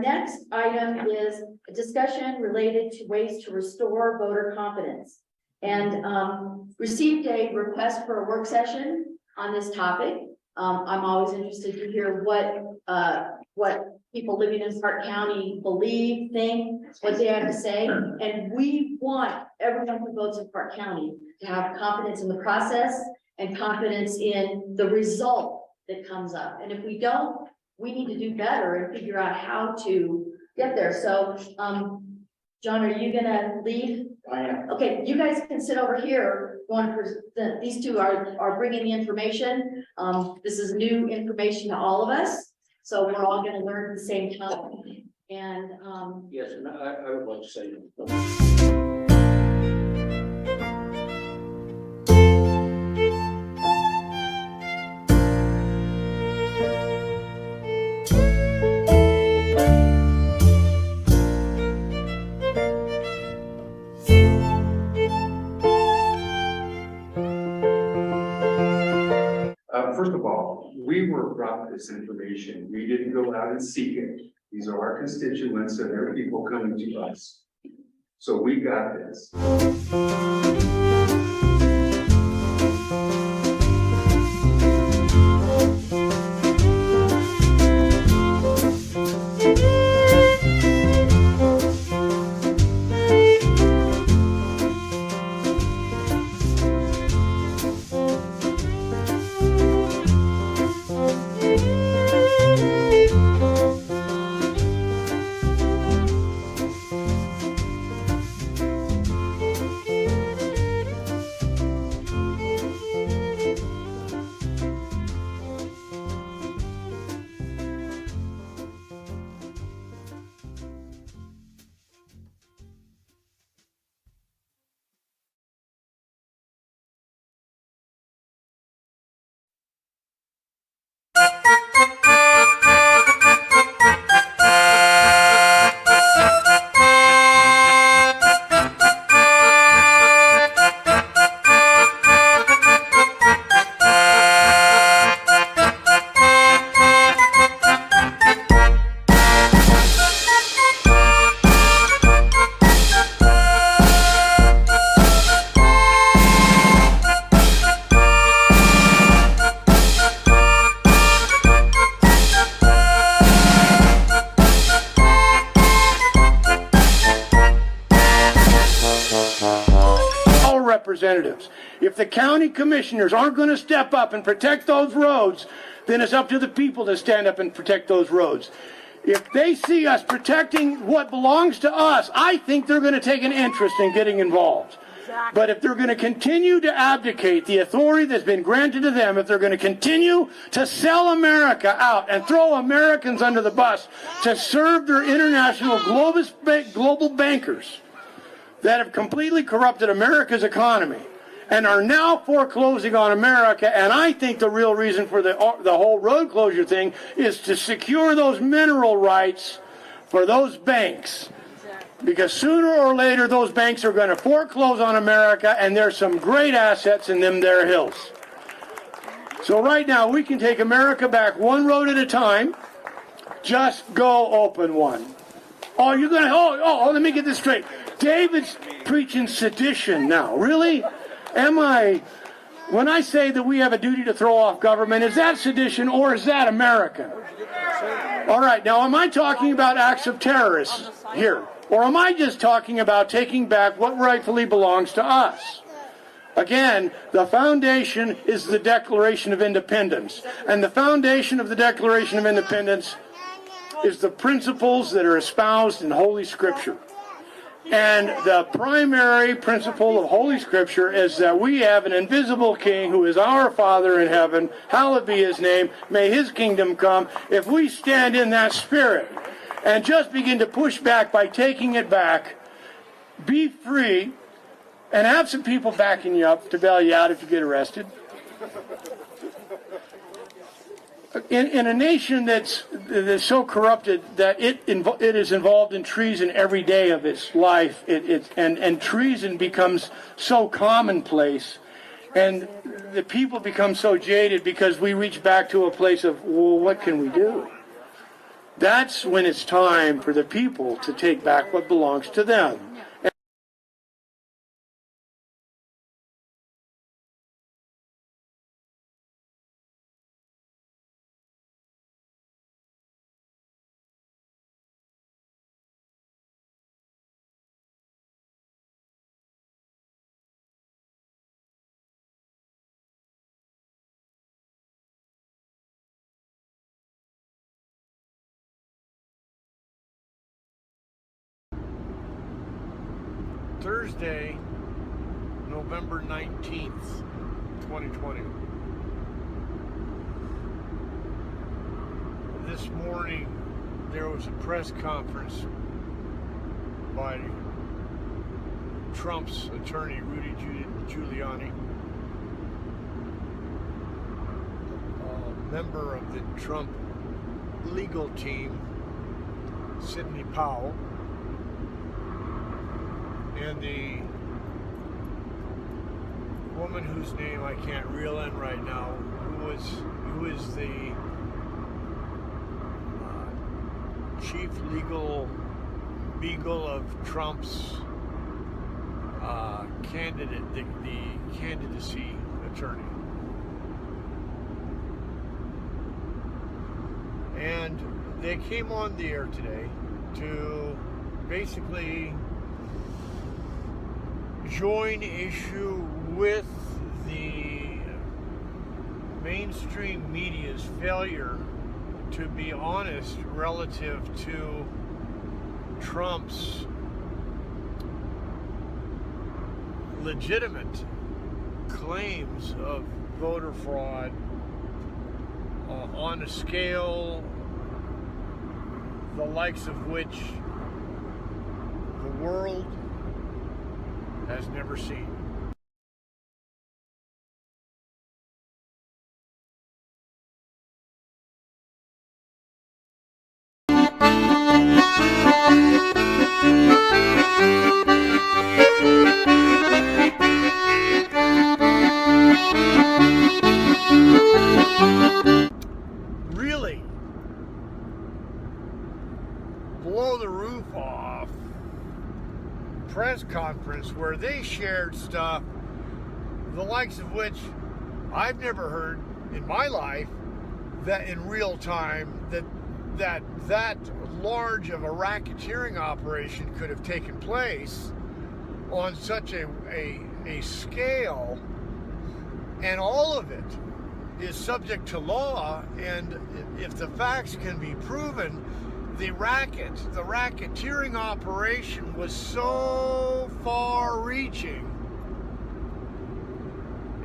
next item is a discussion related to ways to restore voter confidence. And received a request for a work session on this topic. I'm always interested to hear what people living in Park County believe, think, what they have to say. And we want everyone who votes in Park County to have confidence in the process and confidence in the result that comes up. And if we don't, we need to do better and figure out how to get there. So, John, are you gonna lead? I am. Okay, you guys can sit over here. These two are bringing the information. This is new information to all of us. So we're all gonna learn at the same time. And, Yes, and I would like to say. First of all, we were brought this information. We didn't go out and seek it. These are our constituents and they're people coming to us. So we got this. Representatives. If the county commissioners aren't going to step up and protect those roads, then it's up to the people to stand up and protect those roads. If they see us protecting what belongs to us, I think they're going to take an interest in getting involved. Exactly. But if they're going to continue to abdicate the authority that's been granted to them, if they're going to continue to sell America out and throw Americans under the bus to serve their international global bankers that have completely corrupted America's economy and are now foreclosing on America, and I think the real reason for the whole road closure thing is to secure those mineral rights for those banks. Because sooner or later, those banks are going to foreclose on America, and there's some great assets in them there hills. So right now, we can take America back one road at a time. Just go open one. Oh, you're going to, let me get this straight. David's preaching sedition now. Really? Am I? When I say that we have a duty to throw off government, is that sedition or is that American? All right, now am I talking about acts of terrorists here? Or am I just talking about taking back what rightfully belongs to us? Again, the foundation is the Declaration of Independence. And the foundation of the Declaration of Independence is the principles that are espoused in Holy Scripture. And the primary principle of Holy Scripture is that we have an invisible King who is our Father in heaven. Hallowed be His name. May His kingdom come. If we stand in that spirit and just begin to push back by taking it back, be free, and have some people backing you up to bail you out if you get arrested. In a nation that's so corrupted that it is involved in treason every day of its life, and treason becomes so commonplace, and the people become so jaded because we reach back to a place of, well, what can we do? That's when it's time for the people to take back what belongs to them. Thursday, November 19th, 2020. This morning, there was a press conference by Trump's attorney, Rudy Giuliani, a member of the Trump legal team, Sidney Powell, and the woman whose name I can't reel in right now, who is the chief legal beagle of Trump's candidate, the candidacy attorney. And they came on the air today to basically join issue with the mainstream media's failure to be honest relative to Trump's legitimate claims of voter fraud on a scale the likes of which the world has never seen. Really blow the roof off press conference where they shared stuff the likes of which I've never heard in my life, that in real time that large of a racketeering operation could have taken place on such a scale, and all of it is subject to law. And if the facts can be proven, the racketeering operation was so far-reaching,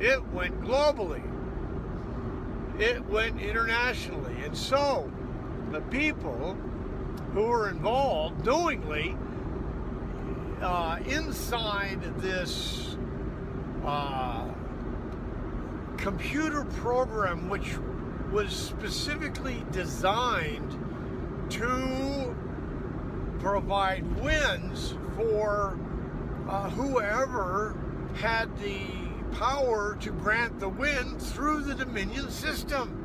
it went globally, it went internationally, and so the people who were involved knowingly inside this computer program, which was specifically designed to provide wins for whoever had the power to grant the win through the Dominion system.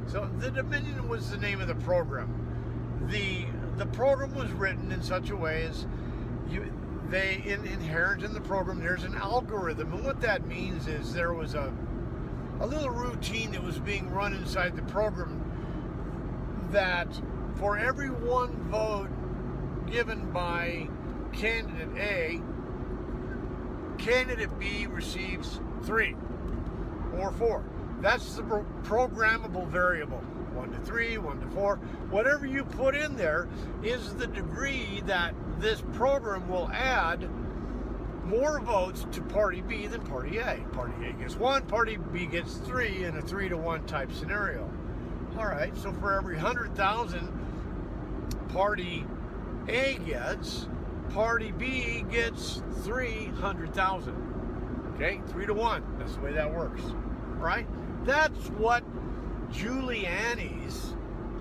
So the Dominion was the name of the program. The program was written in such a way as inherent in the program, there's an algorithm, and what that means is there was a little routine that was being run inside the program, that for every one vote given by candidate A, candidate B receives 3 or 4. That's the programmable variable. 1 to 3, 1 to 4. Whatever you put in there is the degree that this program will add more votes to party B than party A. Party A gets 1, party B gets 3 in a 3-to-1 type scenario. All right, so for every 100,000 party A gets, party B gets 300,000. Okay, 3-to-1. That's the way that works, right? That's what Giuliani's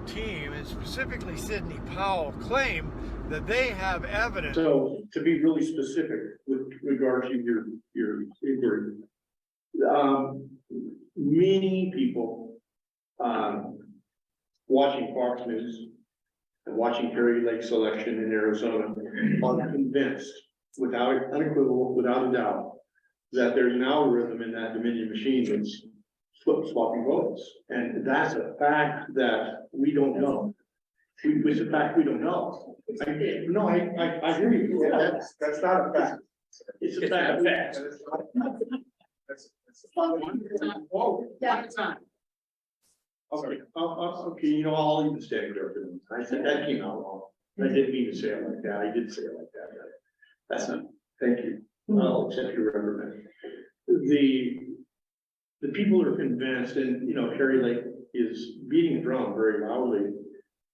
team, and specifically Sidney Powell, claim that they have evidence. So, to be really specific with regard to your inquiry, many people watching Fox News and watching Perry Lake's election in Arizona, are convinced, without unequivocal, without a doubt, that there's an algorithm in that Dominion machine that's floppy votes. And that's a fact that we don't know. It's a fact we don't know. I hear you. That's not a fact. It's a fact. Yeah. Okay, okay, you know, I'll even stand corrected. I said that came out wrong. I didn't mean to say it like that. I did say it like that. That's not, thank you. I'll accept your reprimand. The people are convinced, and you know, Kerry Lake is beating the drum very loudly.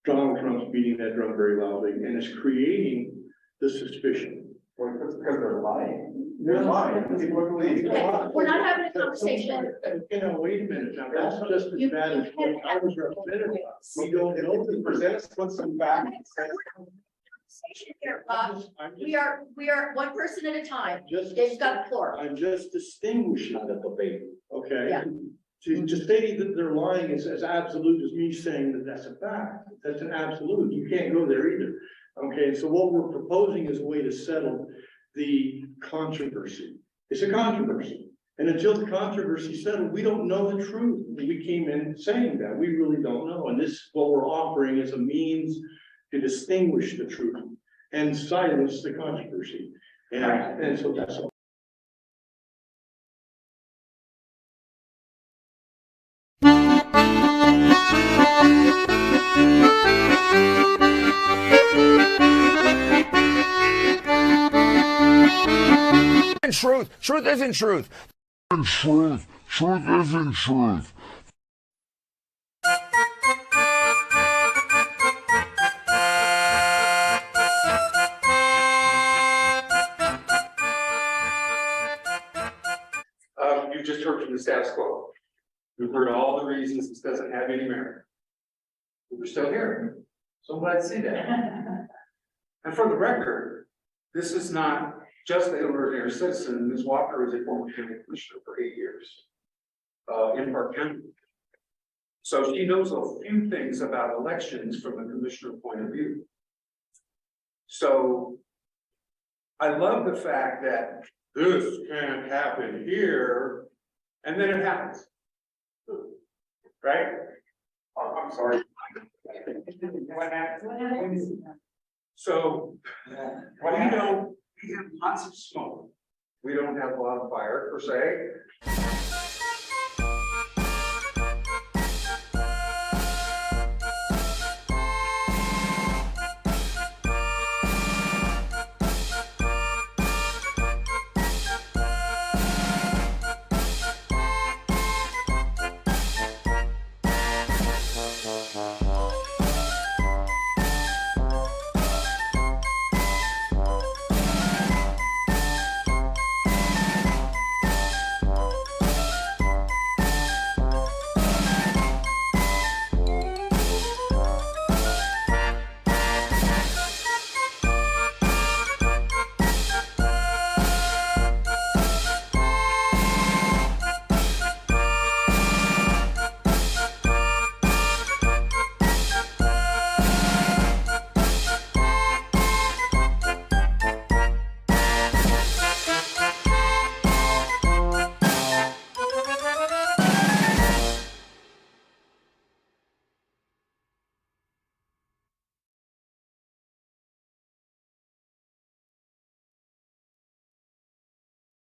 Donald Trump's beating that drum very loudly, and is creating the suspicion. Well, because they're lying. They're lying. People are believing they're lying. We're not having a conversation. You know, wait a minute now, that's just as bad as what I was represented. We don't know. Present us with some facts. Here, we are one person at a time. Just, Dave's got the floor. I'm just distinguishing the debate, okay? Yeah. To say that they're lying is as absolute as me saying that that's a fact. That's an absolute. You can't go there either. Okay, so what we're proposing is a way to settle the controversy. It's a controversy. And until the controversy settled, we don't know the truth. We came in saying that. We really don't know. And this, what we're offering is a means to distinguish the truth and silence the controversy. And so that's all. Truth isn't truth. Truth isn't truth. You just heard from the status quo. You've heard all the reasons this doesn't have any merit. But we're still here. So I'm glad to see that. And for the record, this is not just an ordinary citizen. Ms. Walker is a former county commissioner for 8 years in Park County. So she knows a few things about elections from a commissioner point of view. So I love the fact that this can't happen here, and then it happens. Right? Oh, I'm sorry. What happened? So we have lots of smoke. We don't have wildfire per se.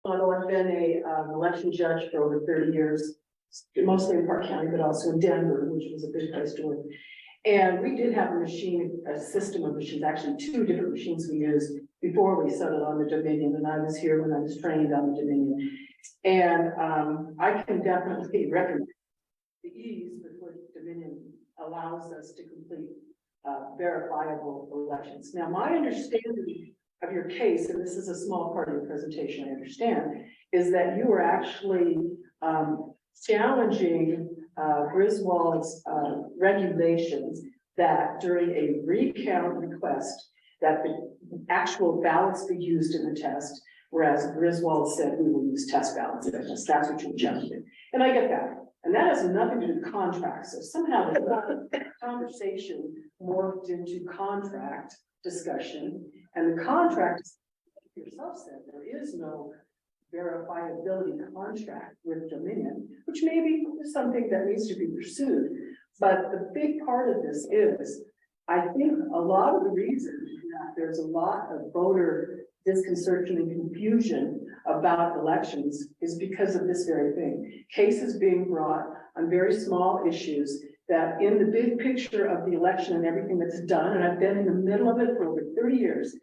Although I've been an election judge for over 30 years, mostly in Park County, but also in Denver, which was a big place to work. And we did have a system of machines, actually 2 different machines we used before we settled on the Dominion. And I was here when I was trained on the Dominion. And I can definitely recommend the ease with which Dominion allows us to complete verifiable elections. Now, my understanding of your case, and this is a small part of your presentation, I understand, is that you were actually challenging Griswold's regulations that during a recount request that the actual ballots be used in the test, whereas Griswold said we will use test ballots in this. That's what you're challenging. And I get that. And that has nothing to do with contracts. So somehow the conversation morphed into contract discussion, and the contract, yourself said, there is no verifiability contract with Dominion, which maybe is something that needs to be pursued. But the big part of this is, I think a lot of the reason that there's a lot of voter disconcertion and confusion about elections is because of this very thing. Cases being brought on very small issues that in the big picture of the election and everything that's done, and I've been in the middle of it for over 30 years,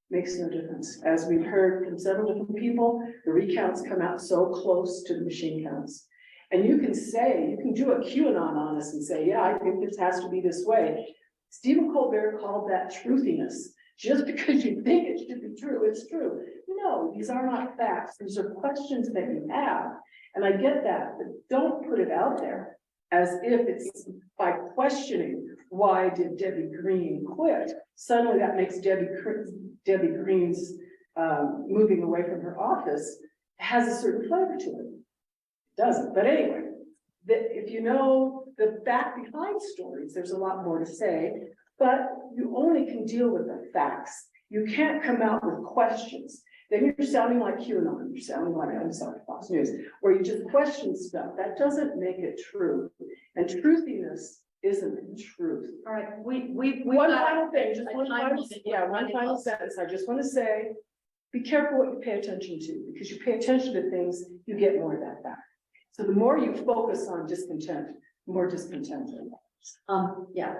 makes no difference. As we've heard from several different people, the recounts come out so close to the machine counts. And you can say, you can do a QAnon on us and say, yeah, I think this has to be this way. Stephen Colbert called that truthiness. Just because you think it should be true, it's true. No, these are not facts. These are questions that you have. And I get that, but don't put it out there as if it's by questioning why did Debbie Green quit. Suddenly that makes Debbie Green's moving away from her office has a certain flavor to it. It doesn't, but anyway, if you know the back behind stories, there's a lot more to say, but you only can deal with the facts. You can't come out with questions. Then you're sounding like QAnon, you're sounding like, I'm sorry, Fox News, where you just question stuff. That doesn't make it true. And truthiness isn't truth. All right, we One got- final thing, just a one time final, limit. yeah, one final Close. sentence. I just want to say, be careful what you pay attention to, because you pay attention to things, you get more of that back. So the more you focus on discontent, the more discontent. yeah.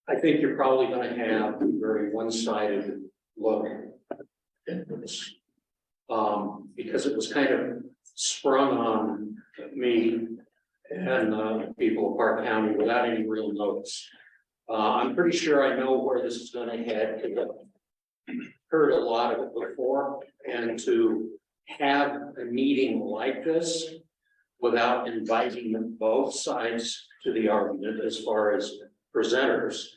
I think you're probably gonna have a very one-sided look at this. Because it was kind of sprung on me and people of Park County without any real notice. I'm pretty sure I know where this is gonna head, because I've heard a lot of it before, and to have a meeting like this without inviting both sides to the argument as far as presenters,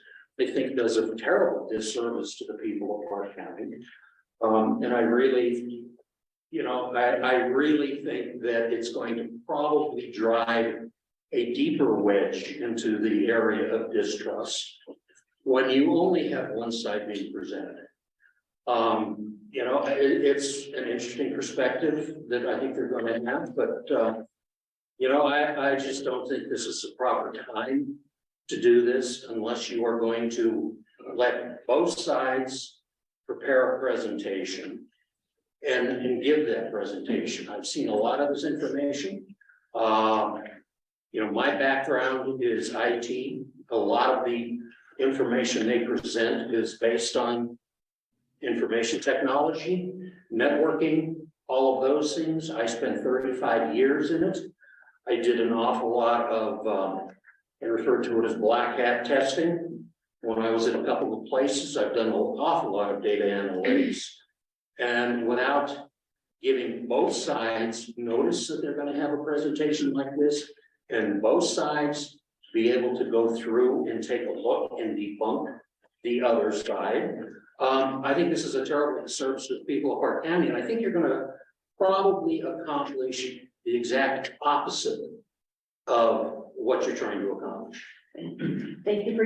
I think does a terrible disservice to the people of Park County. And I really, I really think that it's going to probably drive a deeper wedge into the area of distrust when you only have one side being presented. It's an interesting perspective that I think they're going to have, but I just don't think this is the proper time to do this unless you are going to let both sides prepare a presentation and give that presentation. I've seen a lot of this information. My background is IT. A lot of the information they present is based on information technology, networking, all of those things. I spent 35 years in it. I did an awful lot of, I refer to it as black hat testing. When I was in a couple of places, I've done an awful lot of data analytics. And without giving both sides notice that they're going to have a presentation like this, and both sides be able to go through and take a look and debunk the other side, I think this is a terrible disservice to the people of Park County, and I think you're going to probably accomplish the exact opposite of what you're trying to accomplish. Thank you for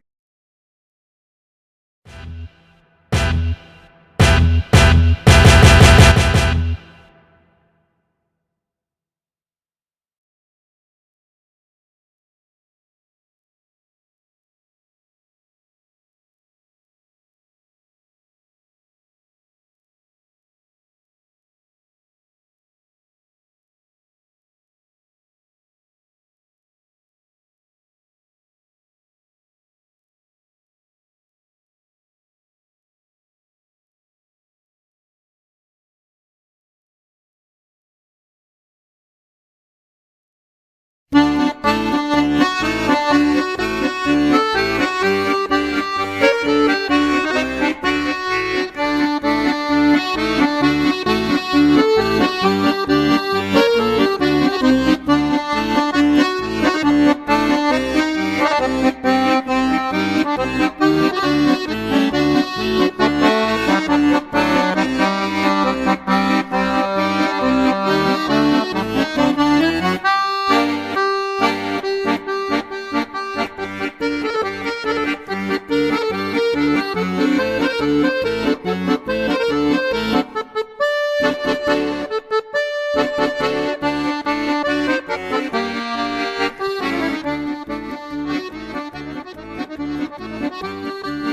Thank you.